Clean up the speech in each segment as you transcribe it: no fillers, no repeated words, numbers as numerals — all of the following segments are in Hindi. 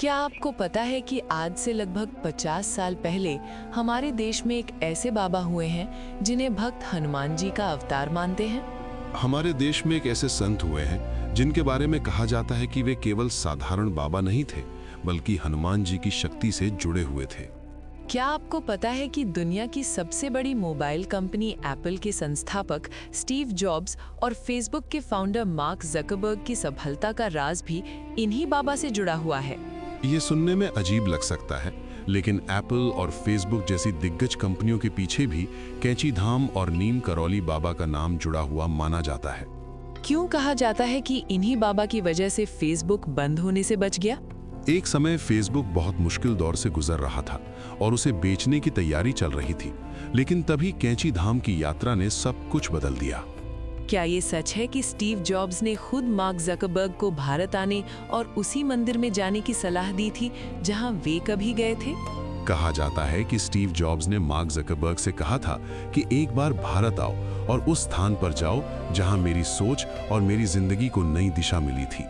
क्या आपको पता है कि आज से लगभग 50 साल पहले हमारे देश में एक ऐसे बाबा हुए हैं जिन्हें भक्त हनुमान जी का अवतार मानते हैं। हमारे देश में एक ऐसे संत हुए हैं जिनके बारे में कहा जाता है कि वे केवल साधारण बाबा नहीं थे, बल्कि हनुमान जी की शक्ति से जुड़े हुए थे। क्या आपको पता है कि दुनिया की सबसे बड़ी मोबाइल कंपनी एप्पल के संस्थापक स्टीव जॉब्स और फेसबुक के फाउंडर मार्क ज़करबर्ग की सफलता का राज भी इन्हीं बाबा से जुड़ा हुआ है। ये सुनने में अजीब लग सकता है, लेकिन एप्पल और फेसबुक जैसी दिग्गज कंपनियों के पीछे भी कैंची धाम और नीम करौली बाबा का नाम जुड़ा हुआ माना जाता है। क्यों कहा जाता है कि इन्हीं बाबा की वजह से फेसबुक बंद होने से बच गया? एक समय फेसबुक बहुत मुश्किल दौर से गुजर रहा था और उसे बेचने की तैयारी चल रही थी, लेकिन तभी कैंची धाम की यात्रा ने सब कुछ बदल दिया। क्या ये सच है कि स्टीव जॉब्स ने खुद मार्क ज़करबर्ग को भारत आने और उसी मंदिर में जाने की सलाह दी थी जहां वे कभी गए थे? कहा जाता है कि स्टीव जॉब्स ने मार्क ज़करबर्ग से कहा था कि एक बार भारत आओ और उस स्थान पर जाओ जहां मेरी सोच और मेरी जिंदगी को नई दिशा मिली थी।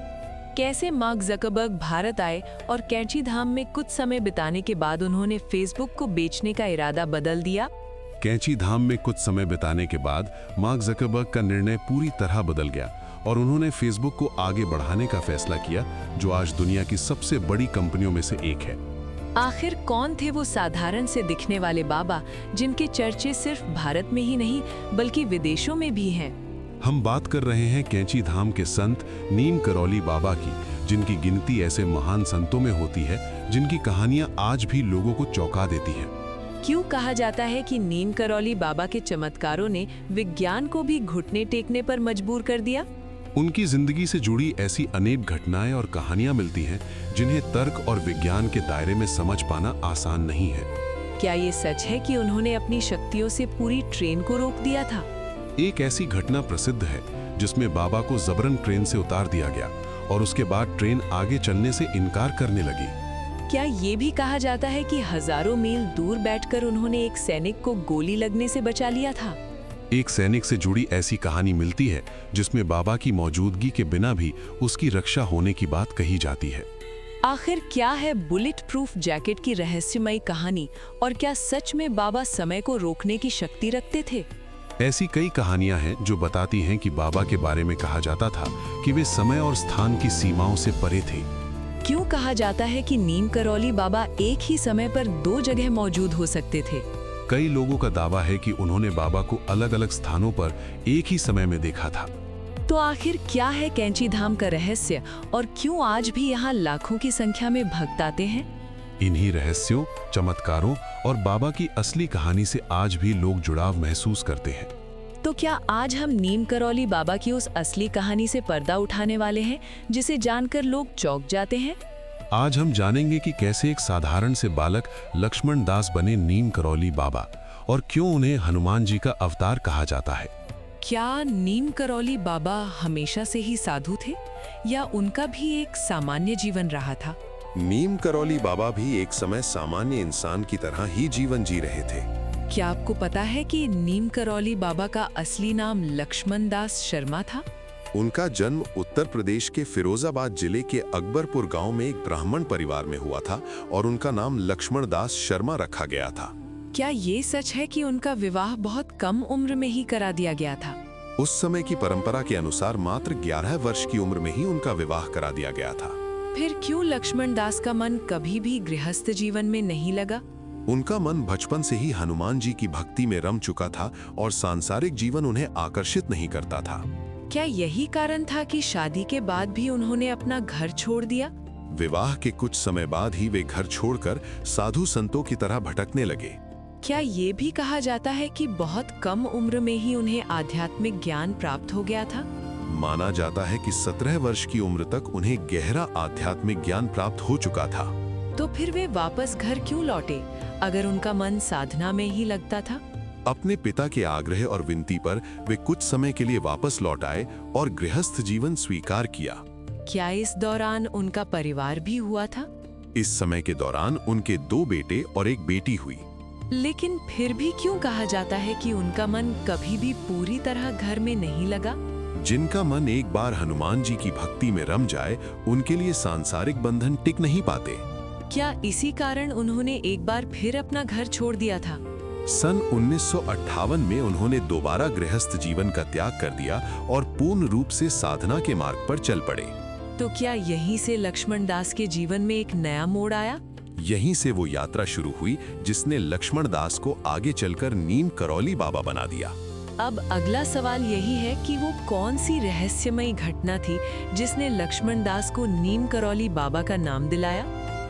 कैसे मार्क ज़करबर्ग भारत आए और कैंची धाम में कुछ समय बिताने के बाद उन्होंने फेसबुक को बेचने का इरादा बदल दिया? कैंची धाम में कुछ समय बिताने के बाद मार्क ज़करबर्ग का निर्णय पूरी तरह बदल गया और उन्होंने फेसबुक को आगे बढ़ाने का फैसला किया, जो आज दुनिया की सबसे बड़ी कंपनियों में से एक है। आखिर कौन थे वो साधारण से दिखने वाले बाबा जिनके चर्चे सिर्फ भारत में ही नहीं बल्कि विदेशों में भी हैं? हम बात कर रहे हैं कैंची धाम के संत नीम करौली बाबा की, जिनकी गिनती ऐसे महान संतों में होती है जिनकी कहानियां आज भी लोगों को चौंका देती हैं। क्यों कहा जाता है कि नीम करौली बाबा के चमत्कारों ने विज्ञान को भी घुटने टेकने पर मजबूर कर दिया? उनकी जिंदगी से जुड़ी ऐसी अनेक घटनाएं और कहानियां मिलती हैं जिन्हें तर्क और विज्ञान के दायरे में समझ पाना आसान नहीं है। क्या ये सच है कि उन्होंने अपनी शक्तियों से पूरी ट्रेन को रोक दिया था? एक ऐसी घटना प्रसिद्ध है जिसमें बाबा को जबरन ट्रेन से उतार दिया गया और उसके बाद ट्रेन आगे चलने से इनकार करने लगी। क्या ये भी कहा जाता है कि हजारों मील दूर बैठकर उन्होंने एक सैनिक को गोली लगने से बचा लिया था? एक सैनिक से जुड़ी ऐसी कहानी मिलती है जिसमें बाबा की मौजूदगी के बिना भी उसकी रक्षा होने की बात कही जाती है। आखिर क्या है बुलेट प्रूफ जैकेट की रहस्यमयी कहानी, और क्या सच में बाबा समय को रोकने की शक्ति रखते थे? ऐसी कई कहानियां हैं जो बताती हैं कि बाबा के बारे में कहा जाता था कि वे समय और स्थान की सीमाओं से परे थे। क्यों कहा जाता है कि नीम करौली बाबा एक ही समय पर दो जगह मौजूद हो सकते थे? कई लोगों का दावा है कि उन्होंने बाबा को अलग अलग स्थानों पर एक ही समय में देखा था। तो आखिर क्या है कैंची धाम का रहस्य, और क्यों आज भी यहाँ लाखों की संख्या में भक्त आते हैं? इन्हीं रहस्यों, चमत्कारों और बाबा की असली कहानी से आज भी लोग जुड़ाव महसूस करते हैं। तो क्या आज हम नीम करौली बाबा की उस असली कहानी से पर्दा उठाने वाले हैं जिसे जानकर लोग चौंक जाते हैं? आज हम जानेंगे कि कैसे एक साधारण से बालक लक्ष्मण दास बने नीम करौली बाबा और क्यों उन्हें हनुमान जी का अवतार कहा जाता है। क्या नीम करौली बाबा हमेशा से ही साधु थे या उनका भी एक सामान्य जीवन रहा था? नीम करौली बाबा भी एक समय सामान्य इंसान की तरह ही जीवन जी रहे थे। क्या आपको पता है कि नीम करौली बाबा का असली नाम लक्ष्मण दास शर्मा था? उनका जन्म उत्तर प्रदेश के फिरोजाबाद जिले के अकबरपुर गांव में एक ब्राह्मण परिवार में हुआ था और उनका नाम लक्ष्मण दास शर्मा रखा गया था। क्या ये सच है कि उनका विवाह बहुत कम उम्र में ही करा दिया गया था? उस समय की परंपरा के अनुसार मात्र 11 वर्ष की उम्र में ही उनका विवाह करा दिया गया था। फिर क्यों लक्ष्मण दास का मन कभी भी गृहस्थ जीवन में नहीं लगा? उनका मन बचपन से ही हनुमान जी की भक्ति में रम चुका था और सांसारिक जीवन उन्हें आकर्षित नहीं करता था। क्या यही कारण था कि शादी के बाद भी उन्होंने अपना घर छोड़ दिया? विवाह के कुछ समय बाद ही वे घर छोड़कर साधु संतों की तरह भटकने लगे। क्या ये भी कहा जाता है कि बहुत कम उम्र में ही उन्हें आध्यात्मिक ज्ञान प्राप्त हो गया था? माना जाता है कि 17 वर्ष की उम्र तक उन्हें गहरा आध्यात्मिक ज्ञान प्राप्त हो चुका था। तो फिर वे वापस घर क्यों लौटे अगर उनका मन साधना में ही लगता था? अपने पिता के आग्रह और विनती पर वे कुछ समय के लिए वापस लौट आए और गृहस्थ जीवन स्वीकार किया। क्या इस दौरान उनका परिवार भी हुआ था? इस समय के दौरान उनके 2 बेटे और एक बेटी हुई। लेकिन फिर भी क्यों कहा जाता है कि उनका मन कभी भी पूरी तरह घर में नहीं लगा? जिनका मन एक बार हनुमान जी की भक्ति में रम जाए, उनके लिए सांसारिक बंधन टिक नहीं पाते। क्या इसी कारण उन्होंने एक बार फिर अपना घर छोड़ दिया था? सन 1958 में उन्होंने दोबारा गृहस्थ जीवन का त्याग कर दिया और पूर्ण रूप से साधना के मार्ग पर चल पड़े। तो क्या यहीं से लक्ष्मण दास के जीवन में एक नया मोड़ आया? यहीं से वो यात्रा शुरू हुई जिसने लक्ष्मण दास को आगे चलकर नीम करौली बाबा बना दिया। अब अगला सवाल यही है कि वो कौन सी रहस्यमयी घटना थी जिसने लक्ष्मण दास को नीम करौली बाबा का नाम दिलाया?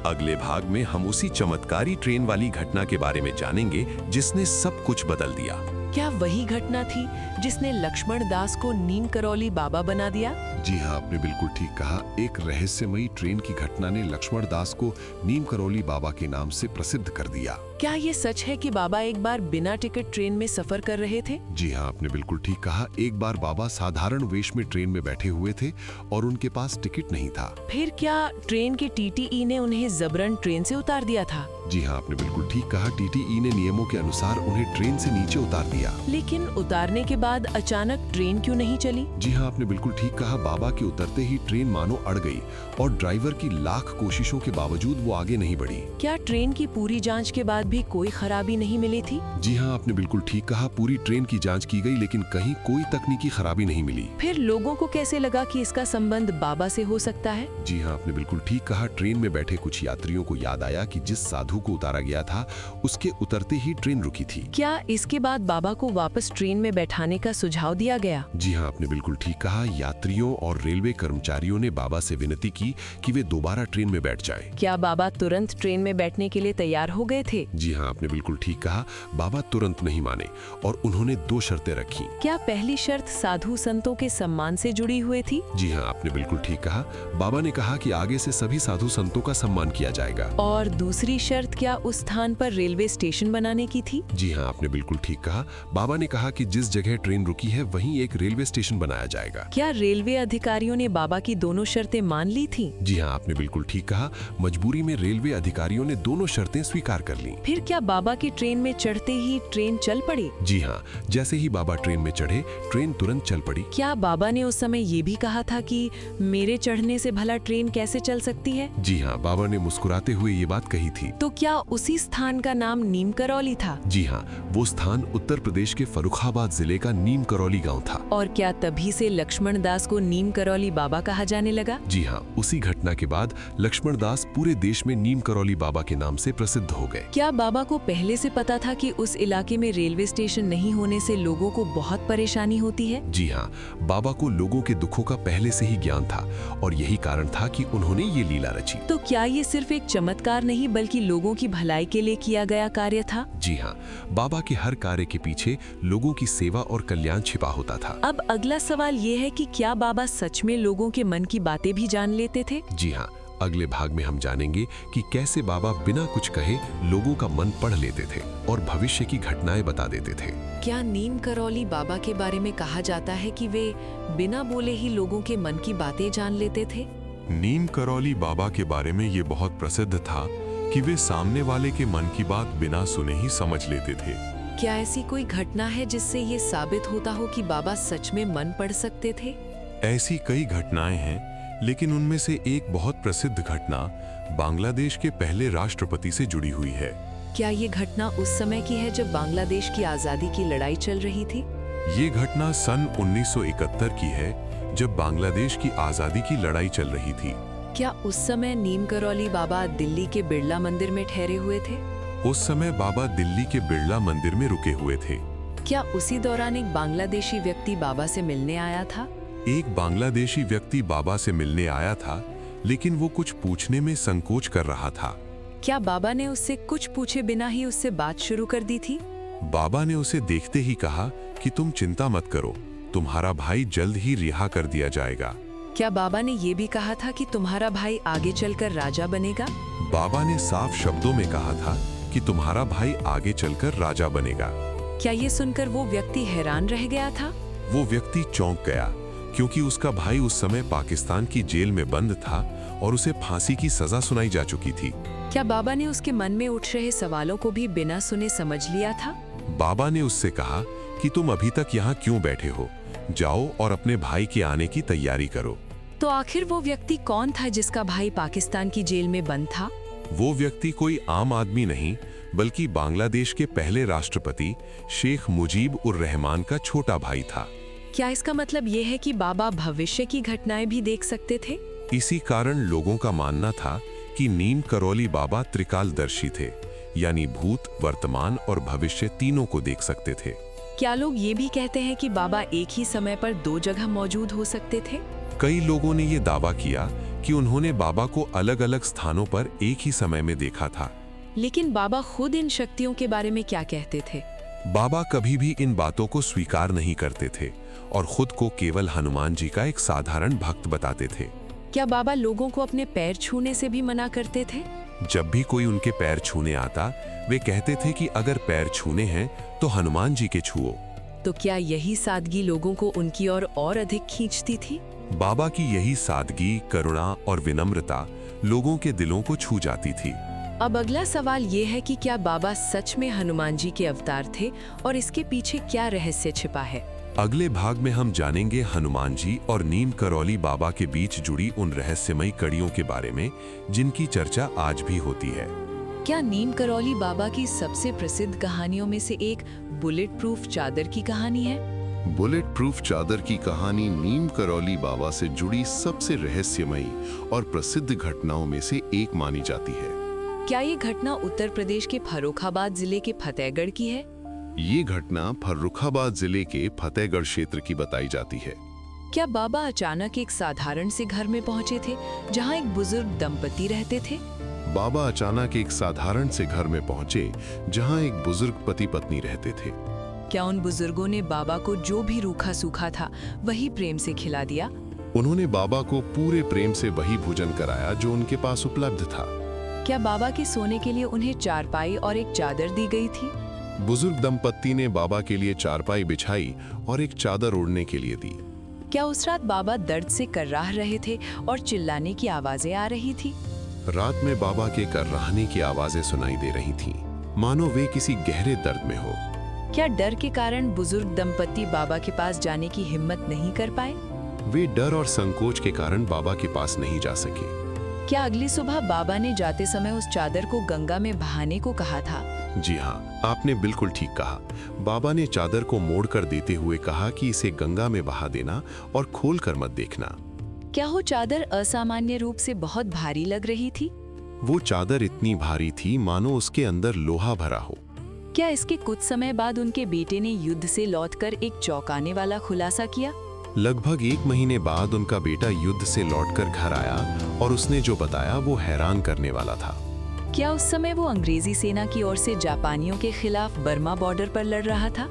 अगले भाग में हम उसी चमत्कारी ट्रेन वाली घटना के बारे में जानेंगे जिसने सब कुछ बदल दिया। क्या वही घटना थी जिसने लक्ष्मण दास को नीम करौली बाबा बना दिया? जी हाँ, आपने बिल्कुल ठीक कहा। एक रहस्यमयी ट्रेन की घटना ने लक्ष्मण दास को नीम करौली बाबा के नाम से प्रसिद्ध कर दिया। क्या ये सच है कि बाबा एक बार बिना टिकट ट्रेन में सफर कर रहे थे? जी हाँ, आपने बिल्कुल ठीक कहा। एक बार बाबा साधारण वेश में ट्रेन में बैठे हुए थे और उनके पास टिकट नहीं था। फिर क्या ट्रेन के टीटीई ने उन्हें जबरन ट्रेन से उतार दिया था? जी हाँ, आपने बिल्कुल ठीक कहा। टीटीई ने नियमों के अनुसार उन्हें ट्रेन से नीचे उतार दिया। लेकिन उतारने के बाद अचानक ट्रेन क्यों नहीं चली? जी हाँ, आपने बिल्कुल ठीक कहा। बाबा के उतरते ही ट्रेन मानो अड़ गई और ड्राइवर की लाख कोशिशों के बावजूद वो आगे नहीं बढ़ी। क्या ट्रेन की पूरी जांच के बाद भी कोई खराबी नहीं मिली थी? जी हाँ, आपने बिल्कुल ठीक कहा। पूरी ट्रेन की जांच की गई लेकिन कहीं कोई तकनीकी खराबी नहीं मिली। फिर लोगों को कैसे लगा कि इसका संबंध बाबा से हो सकता है? जी हाँ, आपने बिल्कुल ठीक कहा। ट्रेन में बैठे कुछ यात्रियों को याद आया कि जिस साधु को उतारा गया था उसके उतरते ही ट्रेन रुकी थी। क्या इसके बाद बाबा को वापस ट्रेन में बैठाने का सुझाव दिया गया? जी हाँ, आपने बिल्कुल ठीक कहा। यात्रियों और रेलवे कर्मचारियों ने बाबा से विनती की कि वे दोबारा ट्रेन में बैठ जाएं। क्या बाबा तुरंत ट्रेन में बैठने के लिए तैयार हो गए थे? जी हाँ, आपने बिल्कुल ठीक कहा। बाबा तुरंत नहीं माने और उन्होंने 2 शर्तें रखी। क्या पहली शर्त साधु संतों के सम्मान से जुड़ी हुई थी? जी हाँ, आपने बिल्कुल ठीक कहा। बाबा ने कहा कि आगे से सभी साधु संतों का सम्मान किया जाएगा। और दूसरी शर्त क्या उस स्थान पर रेलवे स्टेशन बनाने की थी? जी हाँ, आपने बिल्कुल ठीक कहा। बाबा ने कहा कि जिस जगह ट्रेन रुकी है वहीं एक रेलवे स्टेशन बनाया जाएगा। क्या रेलवे अधिकारियों ने बाबा की दोनों शर्तें मान ली थी? जी हाँ, आपने बिल्कुल ठीक कहा। मजबूरी में रेलवे अधिकारियों ने दोनों शर्तें स्वीकार कर लीं। फिर क्या बाबा की ट्रेन में चढ़ते ही ट्रेन चल पड़ी? जी हाँ, जैसे ही बाबा ट्रेन में चढ़े ट्रेन तुरंत चल पड़ी। क्या बाबा ने उस समय ये भी कहा था कि मेरे चढ़ने से भला ट्रेन कैसे चल सकती है? जी हाँ, बाबा ने मुस्कुराते हुए ये बात कही थी। तो क्या उसी स्थान का नाम नीम करौली था? जी हाँ, वो स्थान उत्तर प्रदेश के फर्रुखाबाद जिले का नीम करौली गांव था। और क्या तभी से लक्ष्मण दास को नीम करौली बाबा कहा जाने लगा? जी हाँ, उसी घटना के बाद लक्ष्मण दास पूरे देश में नीम करौली बाबा के नाम से प्रसिद्ध हो गए। क्या बाबा को पहले से पता था कि उस इलाके में रेलवे स्टेशन नहीं होने से लोगों को बहुत परेशानी होती है? जी हाँ, बाबा को लोगों के दुखों का पहले से ही ज्ञान था और यही कारण था कि उन्होंने ये लीला रची। तो क्या ये सिर्फ एक चमत्कार नहीं बल्कि लोगों की भलाई के लिए किया गया कार्य था? जी हाँ, बाबा के हर कार्य के पीछे लोगों की सेवा और कल्याण छिपा होता था। अब अगला सवाल ये है कि क्या बाबा सच में लोगों के मन की बातें भी जान लेते थे? जी हाँ, अगले भाग में हम जानेंगे कि कैसे बाबा बिना कुछ कहे लोगों का मन पढ़ लेते थे और भविष्य की घटनाएं बता देते थे। क्या नीम करौली बाबा के बारे में कहा जाता है कि वे बिना बोले ही लोगों के मन की बातें जान लेते थे? नीम करौली बाबा के बारे में ये बहुत प्रसिद्ध था कि वे सामने वाले के मन की बात बिना सुने ही समझ लेते थे। क्या ऐसी कोई घटना है जिससे ये साबित होता हो कि बाबा सच में मन पढ़ सकते थे? ऐसी कई घटनाएं हैं, लेकिन उनमें से एक बहुत प्रसिद्ध घटना बांग्लादेश के पहले राष्ट्रपति से जुड़ी हुई है। क्या ये घटना उस समय की है जब बांग्लादेश की आजादी की लड़ाई चल रही थी? ये घटना सन 1971 की है, जब बांग्लादेश की आजादी की लड़ाई चल रही थी। क्या उस समय नीम करौली बाबा दिल्ली के बिरला मंदिर में ठहरे हुए थे? उस समय बाबा दिल्ली के बिरला मंदिर में रुके हुए थे। क्या उसी दौरान एक बांग्लादेशी व्यक्ति बाबा से मिलने आया था? एक बांग्लादेशी व्यक्ति बाबा से मिलने आया था, लेकिन वो कुछ पूछने में संकोच कर रहा था। क्या बाबा ने उससे कुछ पूछे बिना ही उससे बात शुरू कर दी थी? बाबा ने उसे देखते ही कहा कि तुम चिंता मत करो, तुम्हारा भाई जल्द ही रिहा कर दिया जाएगा। क्या बाबा ने ये भी कहा था कि तुम्हारा भाई आगे चलकर राजा बनेगा? बाबा ने साफ शब्दों में कहा था कि तुम्हारा भाई आगे चलकर राजा बनेगा। क्या ये सुनकर वो व्यक्ति हैरान रह गया था? वो व्यक्ति चौंक गया, क्योंकि उसका भाई उस समय पाकिस्तान की जेल में बंद था और उसे फांसी की सजा सुनाई जा चुकी थी। क्या बाबा ने उसके मन में उठ रहे सवालों को भी बिना सुने समझ लिया था? बाबा ने उससे कहा कि तुम अभी तक यहाँ क्यों बैठे हो, जाओ और अपने भाई के आने की तैयारी करो। तो आखिर वो व्यक्ति कौन था जिसका भाई पाकिस्तान की जेल में बंद था? वो व्यक्ति कोई आम आदमी नहीं, बल्कि बांग्लादेश के पहले राष्ट्रपति शेख मुजीब उर रहमान का छोटा भाई था। क्या इसका मतलब ये है कि बाबा भविष्य की घटनाएं भी देख सकते थे? इसी कारण लोगों का मानना था कि नीम करौली बाबा त्रिकालदर्शी थे, यानी भूत, वर्तमान और भविष्य तीनों को देख सकते थे। क्या लोग ये भी कहते हैं कि बाबा एक ही समय पर दो जगह मौजूद हो सकते थे? कई लोगों ने ये दावा किया कि उन्होंने बाबा को अलग अलग स्थानों पर एक ही समय में देखा था। लेकिन बाबा खुद इन शक्तियों के बारे में क्या कहते थे? बाबा कभी भी इन बातों को स्वीकार नहीं करते थे और खुद को केवल हनुमान जी का एक साधारण भक्त बताते थे। क्या बाबा लोगों को अपने पैर छूने से भी मना करते थे? जब भी कोई उनके पैर छूने आता, वे कहते थे कि अगर पैर छूने हैं तो हनुमान जी के छुओ। तो क्या यही सादगी लोगों को उनकी ओर और अधिक खींचती थी? बाबा की यही सादगी, करुणा और विनम्रता लोगों के दिलों को छू जाती थी। अब अगला सवाल ये है कि क्या बाबा सच में हनुमान जी के अवतार थे और इसके पीछे क्या रहस्य छिपा है? अगले भाग में हम जानेंगे हनुमान जी और नीम करौली बाबा के बीच जुड़ी उन रहस्यमयी कड़ियों के बारे में जिनकी चर्चा आज भी होती है। क्या नीम करौली बाबा की सबसे प्रसिद्ध कहानियों में से एक बुलेट प्रूफ चादर की कहानी है? बुलेट प्रूफ चादर की कहानी नीम करौली बाबा से जुड़ी सबसे रहस्यमयी और प्रसिद्ध घटनाओं में से एक मानी जाती है। क्या ये घटना उत्तर प्रदेश के फर्रुखाबाद जिले के फतेहगढ़ की है? ये घटना फर्रुखाबाद जिले के फतेहगढ़ क्षेत्र की बताई जाती है। क्या बाबा अचानक एक साधारण से घर में पहुंचे थे जहां एक बुजुर्ग दंपति रहते थे? बाबा अचानक एक साधारण से घर में पहुंचे जहां एक बुजुर्ग पति पत्नी रहते थे। क्या उन बुजुर्गों ने बाबा को जो भी रूखा सूखा था वही प्रेम से खिला दिया? उन्होंने बाबा को पूरे प्रेम से वही भोजन कराया जो उनके पास उपलब्ध था। क्या बाबा के सोने के लिए उन्हें चारपाई और एक चादर दी गई थी? बुजुर्ग दंपत्ति ने बाबा के लिए चारपाई बिछाई और एक चादर ओढ़ने के लिए दी। क्या उस रात बाबा दर्द से कर्राह रहे थे और चिल्लाने की आवाजें आ रही थी? रात में बाबा के कर्राहने की आवाजें सुनाई दे रही थीं, मानो वे किसी गहरे दर्द में हो। क्या डर के कारण बुजुर्ग दंपत्ति बाबा के पास जाने की हिम्मत नहीं कर पाए? वे डर और संकोच के कारण बाबा के पास नहीं जा सके। क्या अगली सुबह बाबा ने जाते समय उस चादर को गंगा में बहाने को कहा था? जी हाँ, आपने बिल्कुल ठीक कहा। बाबा ने चादर को मोड़कर देते हुए कहा कि इसे गंगा में बहा देना और खोलकर मत देखना। क्या वो चादर असामान्य रूप से बहुत भारी लग रही थी? वो चादर इतनी भारी थी मानो उसके अंदर लोहा भरा हो। क्या इसके कुछ समय बाद उनके बेटे ने युद्ध से लौटकर एक चौंकाने वाला खुलासा किया? लगभग 1 महीने बाद उनका बेटा युद्ध से लौटकर घर आया और उसने जो बताया वो हैरान करने वाला था। क्या उस समय वो अंग्रेजी सेना की ओर से जापानियों के खिलाफ बर्मा बॉर्डर पर लड़ रहा था?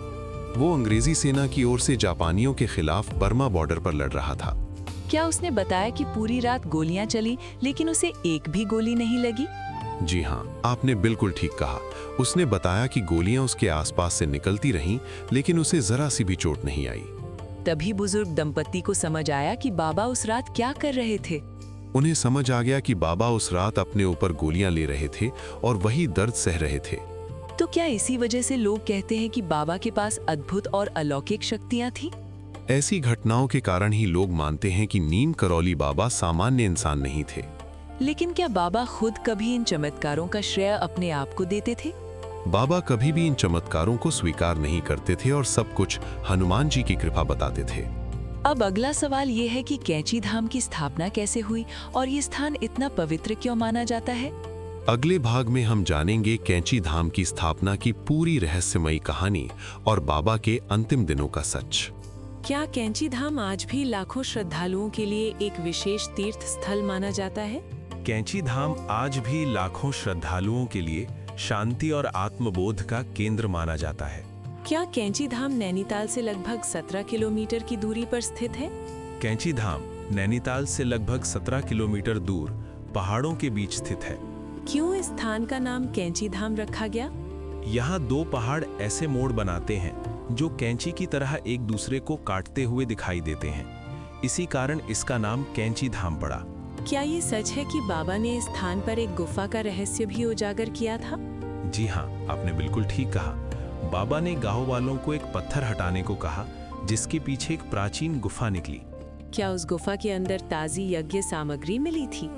वो अंग्रेजी सेना की ओर से जापानियों के खिलाफ बर्मा बॉर्डर पर लड़ रहा था। क्या उसने बताया कि पूरी रात गोलियां चली लेकिन उसे एक भी गोली नहीं लगी? जी हाँ, आपने बिल्कुल ठीक कहा। उसने बताया कि गोलियां उसके आसपास से निकलती रहीं, लेकिन उसे जरा सी भी चोट नहीं आई। तभी बुजुर्ग दंपत्ति को समझ आया कि बाबा उस रात क्या कर रहे थे। उन्हें समझ आ गया कि बाबा उस रात अपने ऊपर गोलियां ले रहे थे और वही दर्द सह रहे थे। तो क्या इसी वजह से लोग कहते हैं कि बाबा के पास अद्भुत और अलौकिक शक्तियां थीं? ऐसी घटनाओं के कारण ही लोग मानते हैं कि नीम करौली बाबा सामान्य इंसान नहीं थे। लेकिन क्या बाबा खुद कभी इन चमत्कारों का श्रेय अपने आप को देते थे? बाबा कभी भी इन चमत्कारों को स्वीकार नहीं करते थे और सब कुछ हनुमान जी की कृपा बताते थे। अब अगला सवाल ये है कि कैंची धाम की स्थापना कैसे हुई और ये स्थान इतना पवित्र क्यों माना जाता है? अगले भाग में हम जानेंगे कैंची धाम की स्थापना की पूरी रहस्यमयी कहानी और बाबा के अंतिम दिनों का सच। क्या कैंची धाम आज भी लाखों श्रद्धालुओं के लिए एक विशेष तीर्थ स्थल माना जाता है? कैंची धाम आज भी लाखों श्रद्धालुओं के लिए शांति और आत्मबोध का केंद्र माना जाता है। क्या कैंची धाम नैनीताल से लगभग 17 किलोमीटर की दूरी पर स्थित है? कैंची धाम नैनीताल से लगभग 17 किलोमीटर दूर पहाड़ों के बीच स्थित है। क्यों इस स्थान का नाम कैंची धाम रखा गया? यहाँ 2 पहाड़ ऐसे मोड़ बनाते हैं जो कैंची की तरह एक दूसरे को काटते हुए दिखाई देते हैं। इसी कारण इसका नाम कैंची धाम पड़ा। क्या ये सच है कि बाबा ने इस स्थान पर एक गुफा का रहस्य भी उजागर किया था? जी हाँ, आपने बिल्कुल ठीक कहा। बाबा ने गांव वालों को एक पत्थर हटाने को कहा जिसके पीछे एक प्राचीन गुफा निकली। क्या उस गुफा के अंदर ताज़ी यज्ञ सामग्री मिली थी?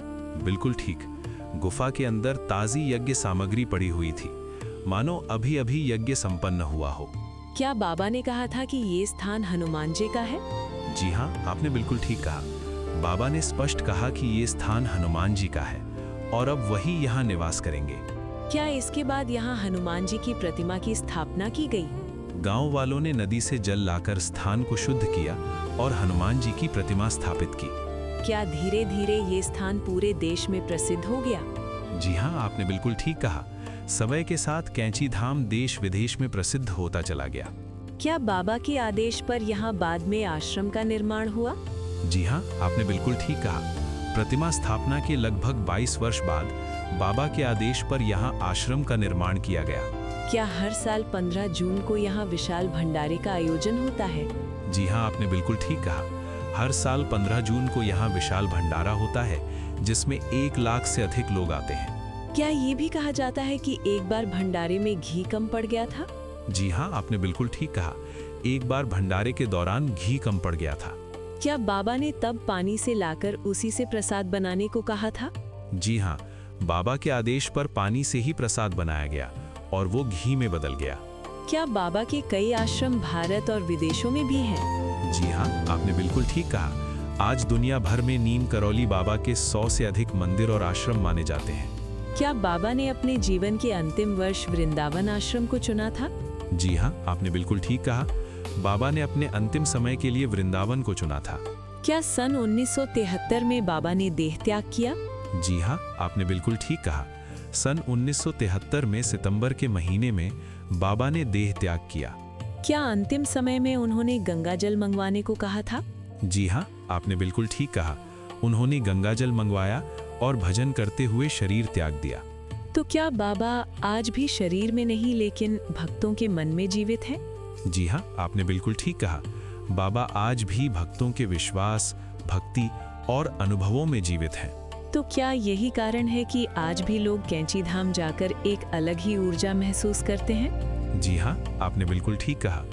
बिल्कुल ठीक। गुफा के अंदर ताज़ी यज्ञ सामग्री पड़ी हुई थी, मानो अभी अभी यज्ञ संपन्न हुआ हो। क्या बाबा ने कहा था कि ये स्थान हनुमान जी का है? जी हाँ, आपने बिल्कुल ठीक कहा। बाबा ने स्पष्ट कहा कि ये स्थान हनुमान जी का है और अब वही यहाँ निवास करेंगे। क्या इसके बाद यहाँ हनुमान जी की प्रतिमा की स्थापना की गई? गांव वालों ने नदी से जल लाकर स्थान को शुद्ध किया और हनुमान जी की प्रतिमा स्थापित की। क्या धीरे धीरे ये स्थान पूरे देश में प्रसिद्ध हो गया? जी हाँ, आपने बिल्कुल ठीक कहा। समय के साथ कैंची धाम देश विदेश में प्रसिद्ध होता चला गया। क्या बाबा के आदेश पर यहाँ बाद में आश्रम का निर्माण हुआ? जी हाँ, आपने बिल्कुल ठीक कहा। प्रतिमा स्थापना के लगभग 22 वर्ष बाद बाबा के आदेश पर यहाँ आश्रम का निर्माण किया गया। क्या हर साल 15 जून को यहाँ विशाल भंडारे का आयोजन होता है? जी हाँ, आपने बिल्कुल ठीक कहा। हर साल 15 जून को यहाँ विशाल भंडारा होता है, जिसमें 1 लाख से अधिक लोग आते हैं। क्या ये भी कहा जाता है कि एक बार भंडारे में घी कम पड़ गया था? जी हाँ, आपने बिल्कुल ठीक कहा। एक बार भंडारे के दौरान घी कम पड़ गया था। क्या बाबा ने तब पानी से लाकर उसी से प्रसाद बनाने को कहा था? जी हाँ, बाबा के आदेश पर पानी से ही प्रसाद बनाया गया और वो घी में बदल गया। क्या बाबा के कई आश्रम भारत और विदेशों में भी हैं? जी हाँ, आपने बिल्कुल ठीक कहा। आज दुनिया भर में नीम करौली बाबा के 100 से अधिक मंदिर और आश्रम माने जाते हैं। क्या बाबा ने अपने जीवन के अंतिम वर्ष वृंदावन आश्रम को चुना था? जी हाँ, आपने बिल्कुल ठीक कहा। बाबा ने अपने अंतिम समय के लिए वृंदावन को चुना था। क्या सन 1973 में बाबा ने देह त्याग किया? जी हाँ, आपने बिल्कुल ठीक कहा। सन 1973 में सितंबर के महीने में बाबा ने देह त्याग किया। क्या अंतिम समय में उन्होंने गंगा जल मंगवाने को कहा था? जी हाँ, आपने बिल्कुल ठीक कहा। उन्होंने गंगा जल मंगवाया और भजन करते हुए शरीर त्याग दिया। तो क्या बाबा आज भी शरीर में नहीं लेकिन भक्तों के मन में जीवित हैं? जी हाँ, आपने बिल्कुल ठीक कहा। बाबा आज भी भक्तों के विश्वास, भक्ति और अनुभवों में जीवित हैं। तो क्या यही कारण है कि आज भी लोग कैंची धाम जाकर एक अलग ही ऊर्जा महसूस करते हैं? जी हाँ, आपने बिल्कुल ठीक कहा।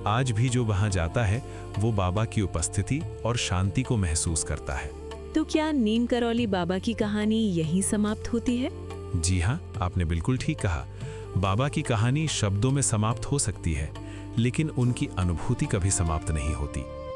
आज भी जो वहाँ जाता है वो बाबा की उपस्थिति और शांति को महसूस करता है। तो क्या नीम करौली बाबा की कहानी यहीं समाप्त होती है? जी हाँ, आपने बिल्कुल ठीक कहा। बाबा की कहानी शब्दों में समाप्त हो सकती है, लेकिन उनकी अनुभूति कभी समाप्त नहीं होती।